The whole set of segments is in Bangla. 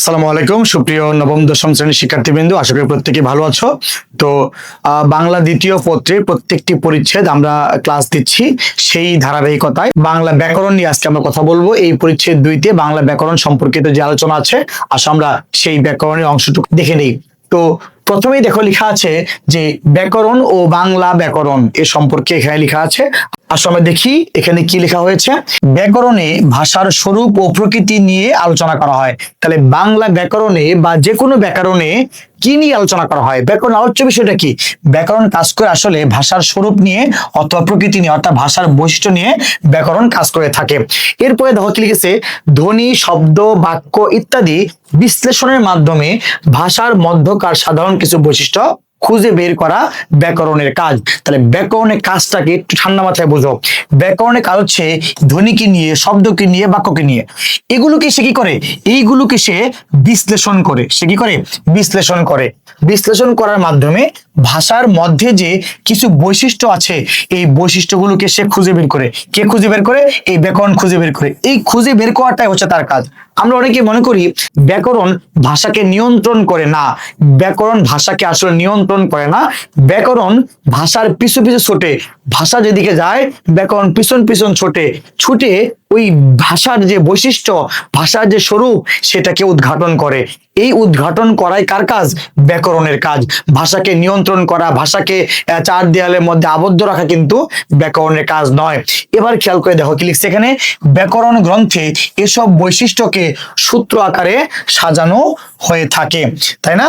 আসসালামু আলাইকুম সুপ্রিয় নবম দশম শ্রেণীর শিক্ষার্থীবৃন্দ, আশা করি প্রত্যেকেই ভালো আছো। তো বাংলা দ্বিতীয় পত্রের প্রত্যেকটি পরিচ্ছেদ আমরা ক্লাস দিচ্ছি। সেই ধারাবাহিকতায় বাংলা ব্যাকরণ নিয়ে আজকে আমরা কথা বলবো। এই পরিচ্ছেদ 2-তে বাংলা ব্যাকরণ সম্পর্কিত যে আলোচনা আছে, আসো আমরা সেই ব্যাকরণের অংশটুকু দেখে নিই। তো প্রথমেই দেখো লেখা আছে যে ব্যাকরণ ও বাংলা ব্যাকরণ এ সম্পর্কে এখানে লেখা আছে। আসলে আমরা দেখি এখানে কি লেখা হয়েছে। ব্যাকরণে ভাষার স্বরূপ ও প্রকৃতি নিয়ে আলোচনা করা হয়। তাহলে বাংলা ব্যাকরণে বা যে কোনো ব্যাকরণে কি নিয়ে আলোচনা করা হয়? ব্যাকরণ আলোচ্য বিষয়টা কি? ব্যাকরণ কাজ করে আসলে ভাষার স্বরূপ নিয়ে অথবা প্রকৃতি নিয়ে, অর্থাৎ ভাষার বৈশিষ্ট্য নিয়ে ব্যাকরণ কাজ করে থাকে। এরপরে দেখো কি লিখেছে, ধ্বনি, শব্দ, বাক্য ইত্যাদি বিশ্লেষণের মাধ্যমে ভাষার মধ্যকার সাধারণ কিছু বৈশিষ্ট্য খুঁজে বের করা ব্যাকরণের কাজ। তাহলে ব্যাকরণের কাজটাকে একটু ঠান্ডা মাথায় বুঝো। ব্যাকরণের কাজ হচ্ছে ধ্বনিকে নিয়ে, শব্দকে নিয়ে, বাক্যকে নিয়ে এগুলোকে সে কি করে? এইগুলোকে সে বিশ্লেষণ করে। সে কি করে? বিশ্লেষণ করে। বিশ্লেষণ করার মাধ্যমে ভাষার মধ্যে যে কিছু বৈশিষ্ট্য আছে, এই বৈশিষ্ট্যগুলোকে সে খুঁজে বের করে। কে খুঁজে বের করে? এই ব্যাকরণ খুঁজে বের করে। এই খুঁজে বের করাটাই হচ্ছে তার কাজ। আমরা অনেকে মনে করি ব্যাকরণ ভাষাকে নিয়ন্ত্রণ করে। না, ব্যাকরণ ভাষাকে আসলে নিয়ন্ত্রণ করে না। ব্যাকরণ ভাষার পিছু পিছু ছোটে। ভাষা যেদিকে যায় ব্যাকরণ পিছন পিছন ছুটে ওই ভাষার যে বৈশিষ্ট্য, ভাষার যে স্বরূপ, সেটাকে উদ্ঘাটন করে। এই উদ্ঘাটন করাই কার কাজ? ব্যাকরণের কাজ। ভাষাকে নিয়ন্ত্রণ করা, ভাষাকে চার দেয়ালের মধ্যে আবদ্ধ রাখা কিন্তু ব্যাকরণের কাজ নয়। এবার খেয়াল করে দেখো কি লিখছে এখানে, ব্যাকরণ গ্রন্থে এসব বৈশিষ্ট্যকে সূত্র আকারে সাজানো হয়ে থাকে, তাই না?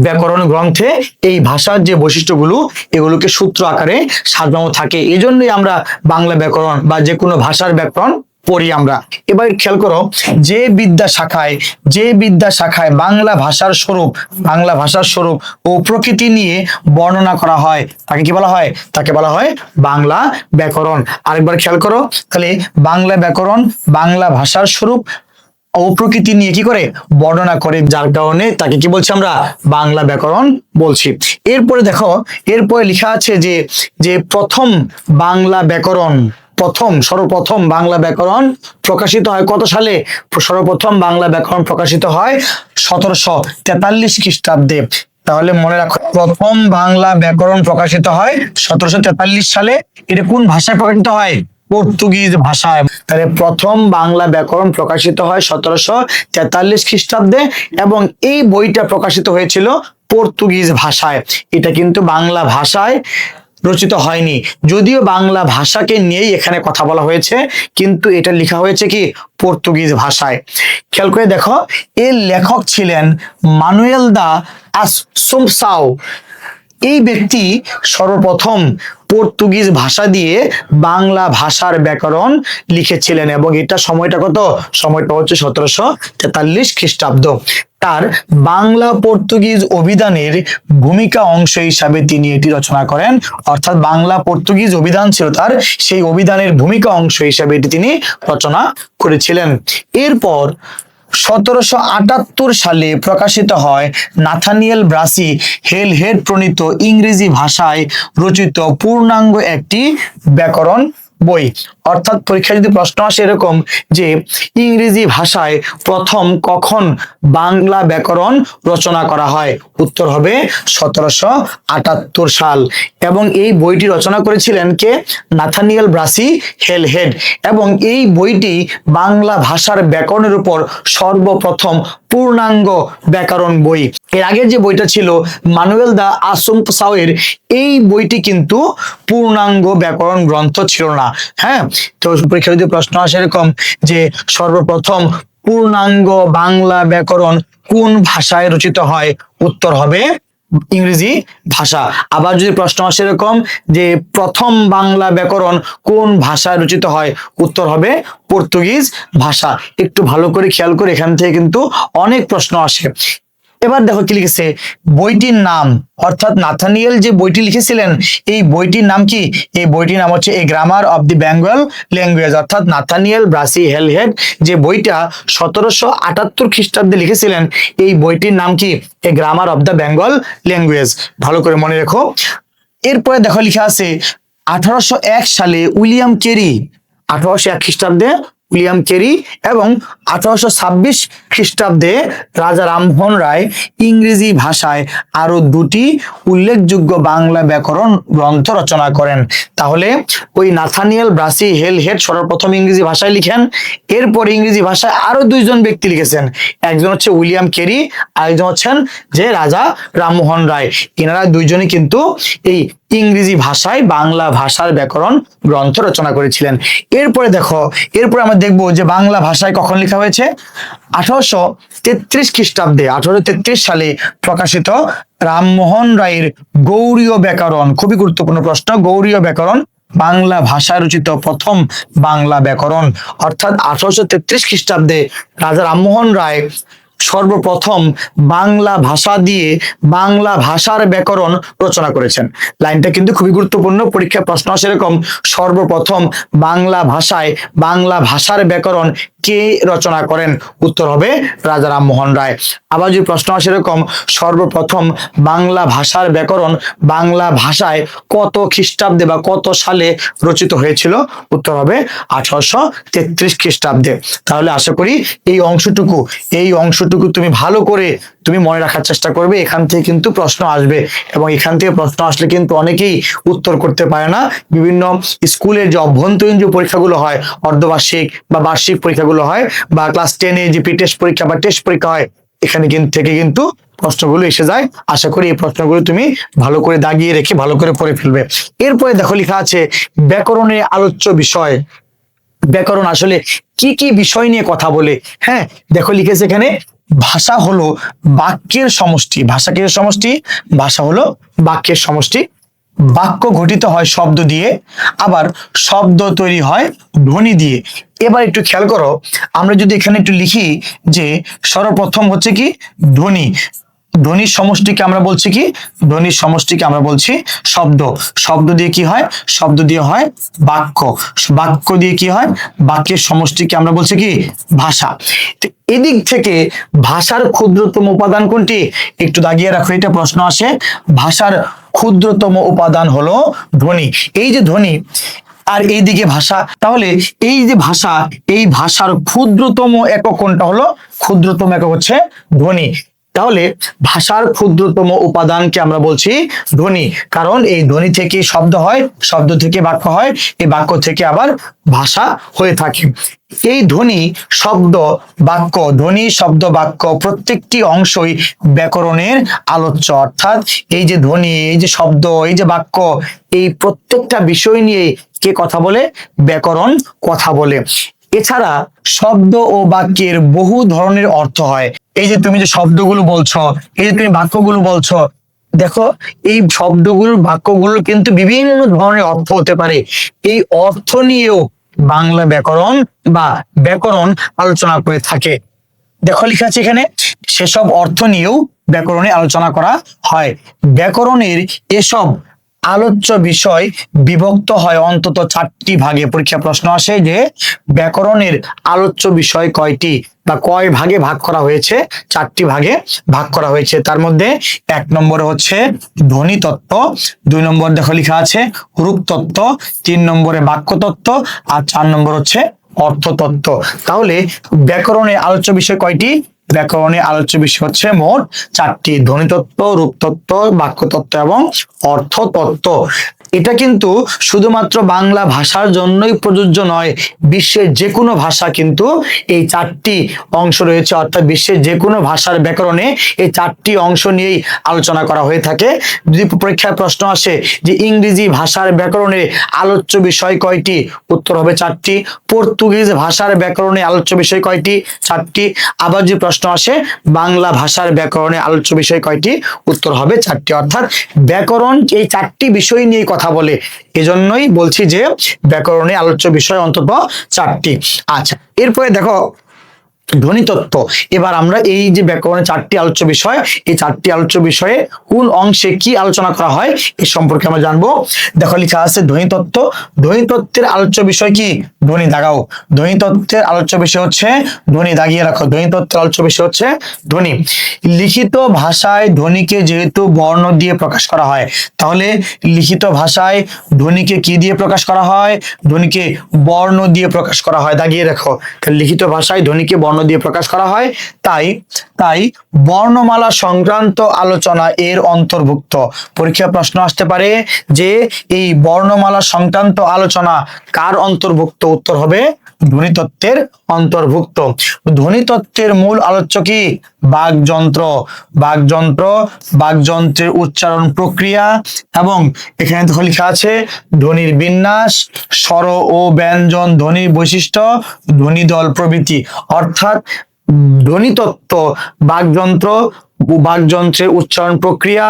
ব্যাকরণ গ্রন্থে এই ভাষার যে বৈশিষ্ট্যগুলো, এগুলোকে সূত্র আকারে সাজানো থাকে। এই জন্যই আমরা বাংলা ব্যাকরণ বা যে কোনো ভাষার ব্যাকরণ পড়ি আমরা। এবার খেয়াল করো, যে বিদ্যা শাখায় বাংলা ভাষার স্বরূপ ও প্রকৃতি নিয়ে বর্ণনা করা হয় তাকে কি বলা হয়? তাকে বলা হয় বাংলা ব্যাকরণ। আরেকবার খেয়াল করো, তাহলে বাংলা ব্যাকরণ বাংলা ভাষার স্বরূপ ও প্রকৃতি নিয়ে কি করে? বর্ণনা করে, যার কারণে তাকে কি বলছি? আমরা বাংলা ব্যাকরণ বলছি। এরপরে দেখো, এরপরে লেখা আছে যে সর্বপ্রথম বাংলা ব্যাকরণ প্রকাশিত হয় কত সালে? সর্বপ্রথম বাংলা ব্যাকরণ প্রকাশিত হয় 1743 খ্রিস্টাব্দে। তাহলে মনে রাখো, প্রথম বাংলা ব্যাকরণ প্রকাশিত হয় 1743 সালে। এটা কোন ভাষায় প্রকাশিত হয়? পর্তুগিজ ভাষায়। তাহলে প্রথম বাংলা ব্যাকরণ প্রকাশিত হয় 1743 খ্রিস্টাব্দে, এবং এই বইটা প্রকাশিত হয়েছিল পর্তুগিজ ভাষায়। এটা কিন্তু বাংলা ভাষায় রচিত হয়নি, যদিও বাংলা ভাষাকে নিয়েই এখানে কথা বলা হয়েছে, কিন্তু এটা লেখা হয়েছে কি? পর্তুগিজ ভাষায়। খেয়াল করে দেখো, এর লেখক ছিলেন মানুয়েল দা আসুম্পসাও। এই ব্যক্তি সর্বপ্রথম পর্তুগিজ ভাষা দিয়ে বাংলা ভাষার ব্যাকরণ লিখেছিলেন, এবং এটা সময়টা কত? সময়টা হচ্ছে 1743 খ্রিস্টাব্দ। তার বাংলা পর্তুগিজ অভিধানের ভূমিকা অংশ হিসাবে তিনি এটি রচনা করেন। অর্থাৎ বাংলা পর্তুগিজ অভিধান ছিল তার, সেই অভিধানের ভূমিকা অংশ হিসাবে এটি তিনি রচনা করেছিলেন। এরপর 1778 সালে প্রকাশিত হয় নাথানিয়েল ব্রাসি হেলহেড প্রণীত ইংরেজি ভাষায় রচিত পূর্ণাঙ্গ একটি ব্যাকরণ বই। অর্থাৎ পরীক্ষায় যদি প্রশ্ন আসে এরকম যে ইংরেজি ভাষায় প্রথম কখন বাংলা ব্যাকরণ রচনা করা হয়, উত্তর হবে 1778 সাল। এবং এই বইটি রচনা করেছিলেন কে? Nathaniel Brassey Halhed. এবং এই বইটি বাংলা ভাষার ব্যাকরণের উপর সর্বপ্রথম পূর্ণাঙ্গ ব্যাকরণ বই। এর আগের যে বইটা ছিল মানুয়েল দা আসুম্পসাও এর, এই বইটি কিন্তু পূর্ণাঙ্গ ব্যাকরণ গ্রন্থ ছিল না। হ্যাঁ, তো পরীক্ষা যদি প্রশ্ন আসে এরকম যে সর্বপ্রথম পূর্ণাঙ্গ বাংলা ব্যাকরণ কোন ভাষায় রচিত হয়, উত্তর হবে ইংরেজি ভাষা। আবার যদি প্রশ্ন আসে এরকম যে প্রথম বাংলা ব্যাকরণ কোন ভাষায় রচিত হয়, উত্তর হবে পর্তুগিজ ভাষা। একটু ভালো করে খেয়াল করে, এখান থেকে কিন্তু অনেক প্রশ্ন আসে। এবার দেখো কি লিখেছে, বইটির নাম, অর্থাৎ নাথানিয়েল যে বইটি লিখেছিলেন, এই বইটির নাম কি? এই বইটির নাম হচ্ছে a grammar of the Bengal language. অর্থাৎ নাথানিয়েল ব্রাসি হেলহেড যে বইটা 1778 খ্রিস্টাব্দে লিখেছিলেন, এই বইটির নাম কি? A grammar of the Bengal language. ভালো করে মনে রেখো। এরপরে দেখো লেখা আছে 1801 সালে উইলিয়াম কেরি, 1801 খ্রিস্টাব্দে উইলিয়াম কেরি এবং 1826 খ্রিস্টাব্দে রাজা রামমোহন রায় ইংরেজি ভাষায় আরো দুটি উল্লেখযোগ্য বাংলা ব্যাকরণ গ্রন্থ রচনা করেন। তাহলে ওই নাথানিয়েল ব্রাসি হেল হেড সর্বপ্রথম ইংরেজি ভাষায় লিখেন, এরপর ইংরেজি ভাষায় আরো দুইজন ব্যক্তি লিখেছেন, একজন হচ্ছে উইলিয়াম কেরি, আরেকজন হচ্ছেন যে রাজা রামমোহন রায়। এনারা দুইজনই কিন্তু এই ইংরেজি ভাষায় বাংলা ভাষার ব্যাকরণ গ্রন্থ রচনা করেছিলেন। এরপরে দেখো, এরপরে আমরা দেখবো যে বাংলা ভাষায় কখন লেখা হয়েছে। 1833 খ্রিস্টাব্দে, 1833 সালে প্রকাশিত রামমোহন রায়ের গৌড়ীয় ব্যাকরণ, খুবই গুরুত্বপূর্ণ প্রশ্ন, গৌড়ীয় ব্যাকরণ বাংলা ভাষায় রচিত প্রথম বাংলা ব্যাকরণ। অর্থাৎ 1833 খ্রিস্টাব্দে রাজা রামমোহন রায় সর্বপ্রথম বাংলা ভাষা দিয়ে বাংলা ভাষার ব্যাকরণ রচনা করেছেন। লাইনটা কিন্তু খুবই গুরুত্বপূর্ণ, পরীক্ষায় প্রশ্ন আসে এরকম, সর্বপ্রথম বাংলা ভাষায় বাংলা ভাষার ব্যাকরণ কে রচনা করেন? উত্তর হবে রাজা রামমোহন রায়। আবার যদি প্রশ্ন আসে এরকম, সর্বপ্রথম বাংলা ভাষার ব্যাকরণ বাংলা ভাষায় কত খ্রিস্টাব্দে বা কত সালে রচিত হয়েছিল? উত্তর হবে 1833 খ্রিস্টাব্দে। তাহলে আশা করি এই অংশটুকু তুমি ভালো করে তুমি মনে রাখার চেষ্টা করবে। এখান থেকে কিন্তু প্রশ্ন আসবে এবং এখান থেকে প্রশ্ন আসলে কিন্তু অনেকেই উত্তর করতে পারে না। বিভিন্ন স্কুলের যে অভ্যন্তরীণ যে পরীক্ষাগুলো হয়, অর্ধবার্ষিক বা বার্ষিক পরীক্ষাগুলো হয়, বা ক্লাস 10 যে টেস্ট পরীক্ষা বা টেস্ট পরীক্ষা হয়, এখানে থেকে কিন্তু প্রশ্নগুলো এসে যায়। আশা করি এই প্রশ্নগুলো তুমি ভালো করে দাগিয়ে রেখে ভালো করে পড়ে ফেলবে। এরপরে দেখো লেখা আছে ব্যাকরণের আলোচ্য বিষয়। ব্যাকরণ আসলে কি কি বিষয় নিয়ে কথা বলে? হ্যাঁ, দেখো লিখেছে এখানে, ভাষা হলো বাক্যের সমষ্টি। ভাষা কিসের সমষ্টি? ভাষা হলো বাক্যের সমষ্টি। বাক্য গঠিত হয় শব্দ দিয়ে, আবার শব্দ তৈরি হয় ধ্বনি দিয়ে। এবার একটু খেয়াল করো, আমরা যদি এখানে একটু লিখি যে সর্বপ্রথম হচ্ছে কি ধ্বনি, ধ্বনির সমষ্টিকে আমরা বলছি কি? ধ্বনির সমষ্টিকে আমরা বলছি শব্দ। শব্দ দিয়ে কি হয়? শব্দ দিয়ে হয় বাক্য। বাক্য দিয়ে কি হয়? বাক্যের সমষ্টিকে আমরা বলছি কি? ভাষা। এদিক থেকে ভাষার ক্ষুদ্রতম উপাদান কোনটি? একটু দাগিয়ে রাখো, এটা প্রশ্ন আসে। ভাষার ক্ষুদ্রতম উপাদান হলো ধ্বনি। এই যে ধ্বনি আর এইদিকে ভাষা, তাহলে এই যে ভাষা, এই ভাষার ক্ষুদ্রতম একক কোনটা? হলো ক্ষুদ্রতম একক হচ্ছে ধ্বনি। তাহলে ভাষার ক্ষুদ্রতম উপাদানকে আমরা বলছি ধ্বনি, কারণ এই ধ্বনি থেকে শব্দ হয়, শব্দ থেকে বাক্য হয়, এই বাক্য থেকে আবার ভাষা হয়ে থাকে। এই ধ্বনি, শব্দ, বাক্য, ধ্বনি, শব্দ, বাক্য প্রত্যেকটি অংশই ব্যাকরণের আলোচ্য। অর্থাৎ এই যে ধ্বনি, এই যে শব্দ, এই যে বাক্য, এই প্রত্যেকটা বিষয় নিয়ে কে কথা বলে? ব্যাকরণ কথা বলে। এছাড়া শব্দ ও বাক্যের বহু ধরনের অর্থ হয়। এই যে তুমি যে শব্দগুলো বলছো, এই যে তুমি বাক্যগুলো বলছো, দেখো এই শব্দগুলোর বাক্যগুলোর কিন্তু বিভিন্ন ধরনের অর্থ হতে পারে। এই অর্থ নিয়েও বাংলা ব্যাকরণ বা ব্যাকরণ আলোচনা করে থাকে। দেখো লেখা আছে এখানে, সেসব অর্থ নিয়েও ব্যাকরণে আলোচনা করা হয়। ব্যাকরণের এসব আলোচ্য বিষয় বিভক্ত হয় অন্তত 4টি ভাগে। পরীক্ষা প্রশ্ন আসে যে ব্যাকরণের আলোচ্য বিষয় কয়টি বা কয় ভাগে ভাগ করা হয়েছে? 4টি ভাগে ভাগ করা হয়েছে। তার মধ্যে 1 নম্বরে হচ্ছে ধ্বনি তত্ত্ব, 2 নম্বর দেখো লেখা আছে রূপ তত্ত্ব, 3 নম্বরে বাক্য তত্ত্ব, আর 4 নম্বর হচ্ছে অর্থতত্ত্ব। তাহলে ব্যাকরণের আলোচ্য বিষয় কয়টি? ব্যাকরণের আলোচ্য বিষয় হচ্ছে মোট 4টি: ধ্বনিতত্ত্ব, রূপতত্ত্ব, বাক্যতত্ত্ব এবং অর্থতত্ত্ব। এটা কিন্তু শুধুমাত্র বাংলা ভাষার জন্যই প্রযোজ্য নয়, বিশ্বের যে কোনো ভাষা কিন্তু এই 4টি অংশ রয়েছে। অর্থাৎ বিশ্বের যে কোনো ভাষার ব্যাকরণে এই 4টি অংশ নিয়েই আলোচনা করা হয়ে থাকে। যদি পরীক্ষায় প্রশ্ন আসে যে ইংরেজি ভাষার ব্যাকরণে আলোচ্য বিষয় কয়টি? উত্তর হবে 4টি। পর্তুগিজ ভাষার ব্যাকরণে আলোচ্য বিষয় কয়টি? 4টি। আবার যে প্রশ্ন আসে বাংলা ভাষার ব্যাকরণে আলোচ্য বিষয় কয়টি? উত্তর হবে 4টি। অর্থাৎ ব্যাকরণ এই 4টি বিষয় নিয়ে কথা বলে, এজন্যই বলছি যে ব্যাকরণে আলোচ্য বিষয় অন্তত 4টি। আচ্ছা, এরপরে দেখো ধ্বনিতত্ত্ব। এবার আমরা এই যে ব্যাকরণের চারটি আলোচ্য বিষয়, এই চারটি আলোচ্য বিষয়ে কোন অংশে কি আলোচনা করা হয় এ সম্পর্কে আমরা জানবো। দেখো লিখা আছে ধ্বনিতত্ত্ব। ধ্বনিতত্ত্বের আলোচ্য বিষয় কি? ধ্বনি। দাগাও। ধ্বনিতত্ত্বের আলোচ্য বিষয় হচ্ছে ধ্বনি। দাগিয়ে রাখো। ধ্বনিতত্ত্বের আলোচ্য বিষয় হচ্ছে ধ্বনি। লিখিত ভাষায় ধ্বনিকে যেহেতু বর্ণ দিয়ে প্রকাশ করা হয়, তাহলে লিখিত ভাষায় ধ্বনিকে কি দিয়ে প্রকাশ করা হয়? ধ্বনিকে বর্ণ দিয়ে প্রকাশ করা হয়। দাগিয়ে রাখো। লিখিত ভাষায় ধ্বনিকে বর্ণ দিয়ে প্রকাশ করা হয়, তাই তাই বর্ণমালা সংক্রান্ত আলোচনা এর অন্তর্ভুক্ত। পরীক্ষা প্রশ্ন আসতে পারে যে এই বর্ণমালা সংক্রান্ত আলোচনা কার অন্তর্ভুক্ত? উত্তর হবে ধ্বনিতত্ত্বের অন্তর্ভুক্ত। ধ্বনিতত্ত্বের মূল আলোচ্য কি? বাকযন্ত্র। বাকযন্ত্র, বাকযন্ত্রের উচ্চারণ প্রক্রিয়া, এবং এখানে দেখো লেখা আছে ধ্বনির বিন্যাস, স্বর ও ব্যঞ্জন, ধ্বনির বৈশিষ্ট্য, ধ্বনিদল প্রভৃতি। অর্থাৎ ধ্বনিতত্ত্ব বাকযন্ত্র, বাকযন্ত্রের উচ্চারণ প্রক্রিয়া,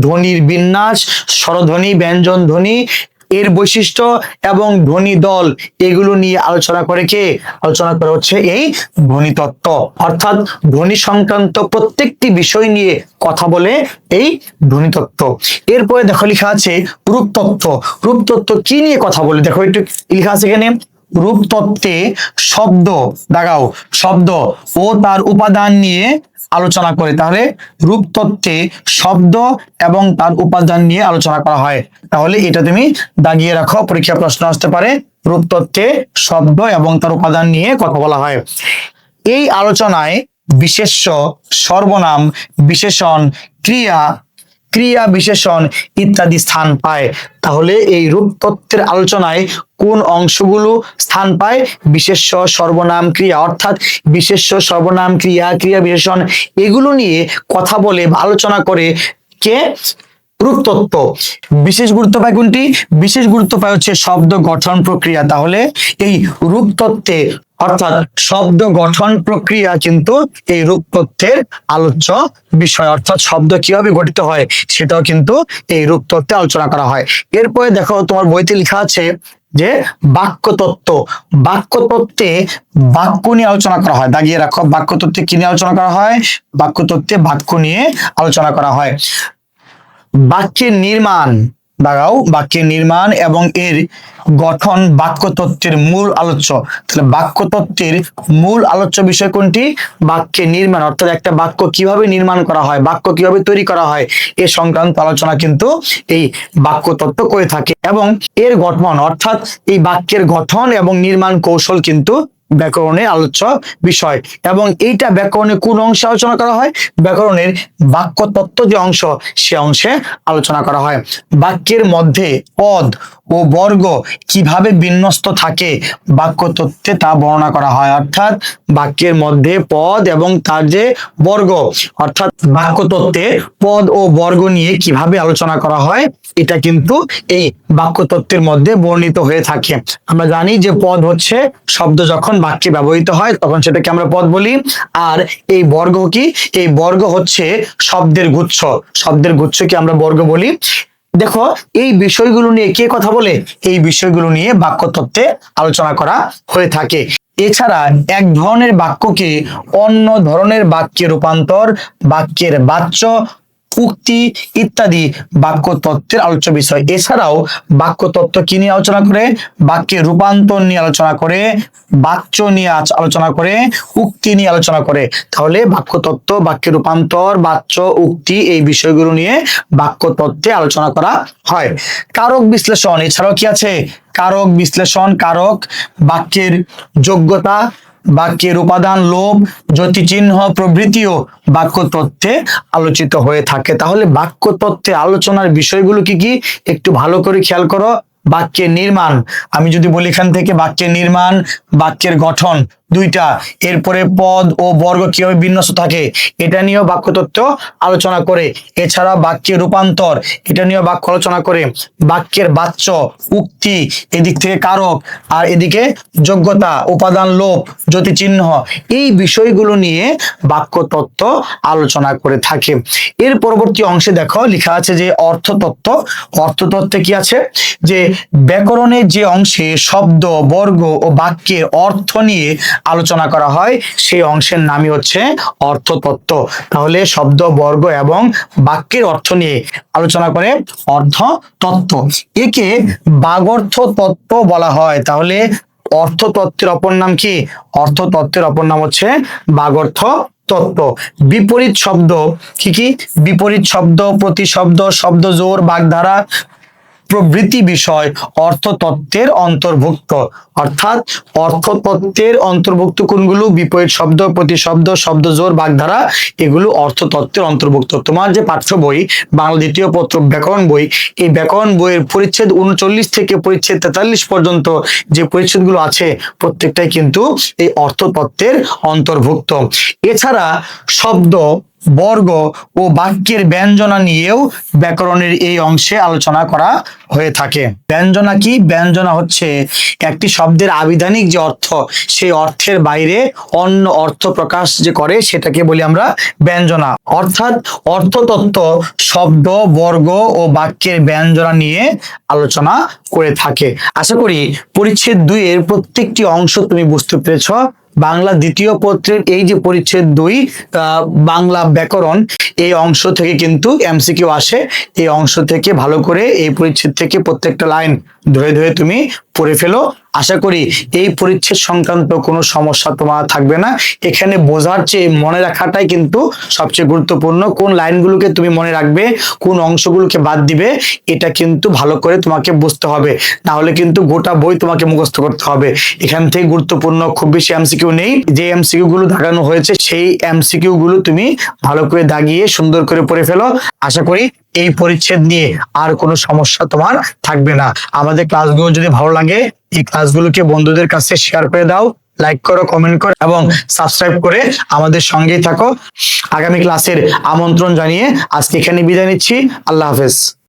ধ্বনির বিন্যাস, স্বরধ্বনি, ব্যঞ্জন ধ্বনি এর বৈশিষ্ট্য এবং ধ্বনি দল, এগুলো নিয়ে আলোচনা করে কে? আলোচনা করে হচ্ছে এই ধ্বনিতত্ত্ব। অর্থাৎ ধ্বনি সংক্রান্ত প্রত্যেকটি বিষয় নিয়ে কথা বলে এই ধ্বনিতত্ত্ব। এরপরে দেখো লেখা আছে রূপতত্ত্ব। রূপতত্ত্ব কি নিয়ে কথা বলে? দেখো একটু লেখা আছে এখানে, রূপতত্ত্বে শব্দ, দাগাও, শব্দ ও তার উপাদান নিয়ে আলোচনা করে। তাহলে রূপতত্ত্বে শব্দ এবং তার উপাদান নিয়ে আলোচনা করা হয়। তাহলে এটা তুমি দাগিয়ে রাখো, পরীক্ষা প্রশ্ন আসতে পারে। রূপতত্ত্বে শব্দ এবং তার উপাদান নিয়ে কথা বলা হয়। এই আলোচনায় বিশেষ্য, সর্বনাম, বিশেষণ, ক্রিয়া, ক্রিয়া বিশেষণ ইত্যাদি স্থান পায়। তাহলে এই রূপতত্ত্বের আলোচনায় কোন অংশগুলো স্থান পায়? বিশেষ্য, সর্বনাম, ক্রিয়া। অর্থাৎ বিশেষ্য, সর্বনাম, ক্রিয়া, ক্রিয়া বিশেষণ এগুলো নিয়ে কথা বলে বা আলোচনা করে কে? রূপতত্ত্ব। বিশেষ গুরুত্ব পায় কোনটি? বিশেষ গুরুত্ব পায় হচ্ছে শব্দ গঠন প্রক্রিয়া। তাহলে এই রূপতত্ত্বে অর্থাৎ শব্দ গঠন প্রক্রিয়া কিন্তু এই রূপতত্ত্বের আলোচ্য বিষয়। অর্থাৎ শব্দ কিভাবে গঠিত হয় সেটাও কিন্তু এই রূপতত্ত্বে আলোচনা করা হয়। এরপরে দেখো তোমার বইতে লেখা আছে যে বাক্যতত্ত্ব। বাক্যতত্ত্বে বাক্য নিয়ে আলোচনা করা হয়। দাগিয়ে রাখো, বাক্যতত্ত্বে কি নিয়ে আলোচনা করা হয়? বাক্যতত্ত্বে বাক্য নিয়ে আলোচনা করা হয়। বাক্যের নির্মাণ, দাঁড়াও, বাক্যের নির্মাণ এবং এর গঠন বাক্যতত্ত্বের মূল আলোচ্য। তাহলে বাক্যতত্ত্বের মূল আলোচ্য বিষয় কোনটি? বাক্যের নির্মাণ। অর্থাৎ একটা বাক্য কিভাবে নির্মাণ করা হয়, বাক্য কিভাবে তৈরি করা হয় এ সংক্রান্ত আলোচনা কিন্তু এই বাক্যতত্ত্ব করে থাকে। এবং এর গঠন অর্থাৎ এই বাক্যের গঠন এবং নির্মাণ কৌশল কিন্তু ব্যাকরণের আলোচ্য বিষয়। এবং এইটা ব্যাকরণের কোন অংশে আলোচনা করা হয়? ব্যাকরণের বাক্যতত্ত্ব যে অংশ সে অংশে আলোচনা করা হয়। বাক্যের মধ্যে পদ ও বর্গ কিভাবে বিন্যস্ত থাকে বাক্যতত্ত্বে তা বর্ণনা করা হয়। অর্থাৎ বাক্যের মধ্যে পদ এবং তার যে বর্গ, অর্থাৎ বাক্যতত্ত্বে পদ ও বর্গ নিয়ে কিভাবে আলোচনা করা হয় এটা কিন্তু এই বাক্যতত্ত্বের মধ্যে বর্ণিত হয়ে থাকে। আমরা জানি যে পদ হচ্ছে শব্দ যখন বাক্যে ব্যবহৃত হয় তখন সেটাকে আমরা পদ বলি। আর এই বর্গ কি? এই বর্গ হচ্ছে শব্দের গুচ্ছ। শব্দের গুচ্ছকে আমরা বর্গ বলি। দেখো এই বিষয়গুলো নিয়ে কে কথা বলে? এই বিষয়গুলো নিয়ে বাক্যতত্ত্বে আলোচনা করা হয়ে থাকে। এছাড়া এক ধরনের বাক্যকে অন্য ধরনের বাক্যে রূপান্তর, বাক্যের বাচ্য, উক্তি ইত্যাদি বাক্যতত্ত্বের আলোচ্য বিষয়। এছাড়াও বাক্যতত্ত্ব কি নিয়ে আলোচনা করে? বাক্যের রূপান্তর নিয়ে আলোচনা করে, বাচ্য নিয়ে আলোচনা করে, উক্তি নিয়ে আলোচনা করে। তাহলে বাক্যতত্ত্ব, বাক্যের রূপান্তর, বাচ্য, উক্তি এই বিষয়গুলো নিয়ে বাক্যতত্ত্বে আলোচনা করা হয়। কারক বিশ্লেষণ, এছাড়াও কি আছে? কারক বিশ্লেষণ, কারক বাক্যের যোগ্যতা, বাক্যের উপাদান, লোভ, জ্যোতিচিহ্ন প্রভৃতিও বাক্যতত্ত্বে আলোচিত হয়ে থাকে। তাহলে বাক্যতত্ত্বে আলোচনার বিষয়গুলো কি কি একটু ভালো করে খেয়াল করো। বাক্যের নির্মাণ, আমি যদি বলি এখান থেকে বাক্যের নির্মাণ, বাক্যের গঠন দুইটা, এরপরে পদ ও বর্গ কিভাবে বিন্যস্ত থাকে এটা নিয়েও বাক্যতত্ত্ব আলোচনা করে। এছাড়া বাক্যের রূপান্তর এটা নিয়েও বাক্য আলোচনা করে। বাক্যের বাচ্য, উক্তি, এদিক থেকে কারক, আর এদিকে যোগ্যতা, উপাদান, লোভ, জ্যোতিচিহ্ন এই বিষয়গুলো নিয়ে বাক্যতত্ত্ব আলোচনা করে থাকে। এর পরবর্তী অংশে দেখো লেখা আছে যে অর্থতত্ত্ব। অর্থতত্ত্বে কি আছে? যে ব্যাকরণের যে অংশে শব্দ, বর্গ ও বাক্যের অর্থ নিয়ে আলোচনা করা হয় সেই অংশের নামই হচ্ছে অর্থতত্ত্ব। তাহলে শব্দ, বর্গ এবং বাক্যের অর্থ নিয়ে আলোচনা করে অর্থতত্ত্ব। একে বাগর্থ তত্ত্ব বলা হয়। তাহলে অর্থতত্ত্বের অপর নাম কি? অর্থতত্ত্বের অপর নাম হচ্ছে বাগর্থ তত্ত্ব। বিপরীত শব্দ কি কি? বিপরীত শব্দ, প্রতিশব্দ, শব্দজোড়, বাগধারা প্রভৃতি বিষয় অর্থতত্ত্বের অন্তর্ভুক্ত। অর্থাৎ অর্থতত্ত্বের অন্তর্ভুক্ত কোনগুলো? বিপরীত শব্দ, প্রতিশব্দ, শব্দজোড়, বাগধারা, এগুলো অর্থতত্ত্বের অন্তর্ভুক্ত। তোমার যে পাঠ্য বই বাংলা দ্বিতীয় পত্র ব্যাকরণ বই, এই ব্যাকরণ বইয়ের পরিচ্ছেদ 39 থেকে পরিচ্ছেদ 43 পর্যন্ত যে পরিচ্ছেদগুলো আছে প্রত্যেকটাই কিন্তু এই অর্থতত্ত্বের অন্তর্ভুক্ত। এছাড়া শব্দ, বর্গ ও বাক্যের ব্যঞ্জনা নিয়েও ব্যাকরণের এই অংশে আলোচনা করা হয়ে থাকে। ব্যঞ্জনা কি? ব্যঞ্জনা হচ্ছে একটি শব্দের আবিধানিক যে অর্থ, সেই অর্থের বাইরে অন্য অর্থ প্রকাশ যে করে সেটাকে বলি আমরা ব্যঞ্জনা। অর্থাৎ অর্থতত্ত্ব শব্দ, বর্গ ও বাক্যের ব্যঞ্জনা নিয়ে আলোচনা করে থাকে। আশা করি পরিচ্ছেদ 2 এর প্রত্যেকটি অংশ তুমি বুঝতে পেরেছ। বাংলা দ্বিতীয় পত্রের এই যে পরিচ্ছেদ 2 বাংলা ব্যাকরণ, এই অংশ থেকে কিন্তু এমসিকিউ আসে। এই অংশ থেকে ভালো করে এই পরিচ্ছেদ থেকে প্রত্যেকটা লাইন ধরে ধরে তুমি পড়ে ফেলো। আশা করি এই পরিচ্ছেদ সংক্রান্ত কোনো সমস্যা তোমার থাকবে না। এখানে বোঝার চেয়ে মনে রাখাটাই কিন্তু সবচেয়ে গুরুত্বপূর্ণ। কোন লাইনগুলোকে তুমি মনে রাখবে, কোন অংশগুলোকে বাদ দিবে, এটা কিন্তু ভালো করে তোমাকে বুঝতে হবে। না হলে কিন্তু গোটা বই তোমাকে মুখস্থ করতে হবে। এখান থেকে গুরুত্বপূর্ণ খুব বেশি এমসিকিউ নেই। যে এমসিকিউ গুলো দাগানো হয়েছে সেই এমসিকিউ গুলো তুমি ভালো করে দাগিয়ে সুন্দর করে পড়ে ফেলো। আশা করি এই পরিচ্ছেদ নিয়ে আর কোনো সমস্যা তোমার থাকবে না। আমাদের ক্লাসগুলো যদি ভালো লাগে, এই ক্লাসগুলোকে বন্ধুদের কাছে শেয়ার করে দাও, লাইক করো, কমেন্ট করো এবং সাবস্ক্রাইব করে আমাদের সঙ্গেই থাকো। আগামী ক্লাসের আমন্ত্রণ জানিয়ে আজকে এখানে বিদায় নিচ্ছি। আল্লাহ হাফেজ।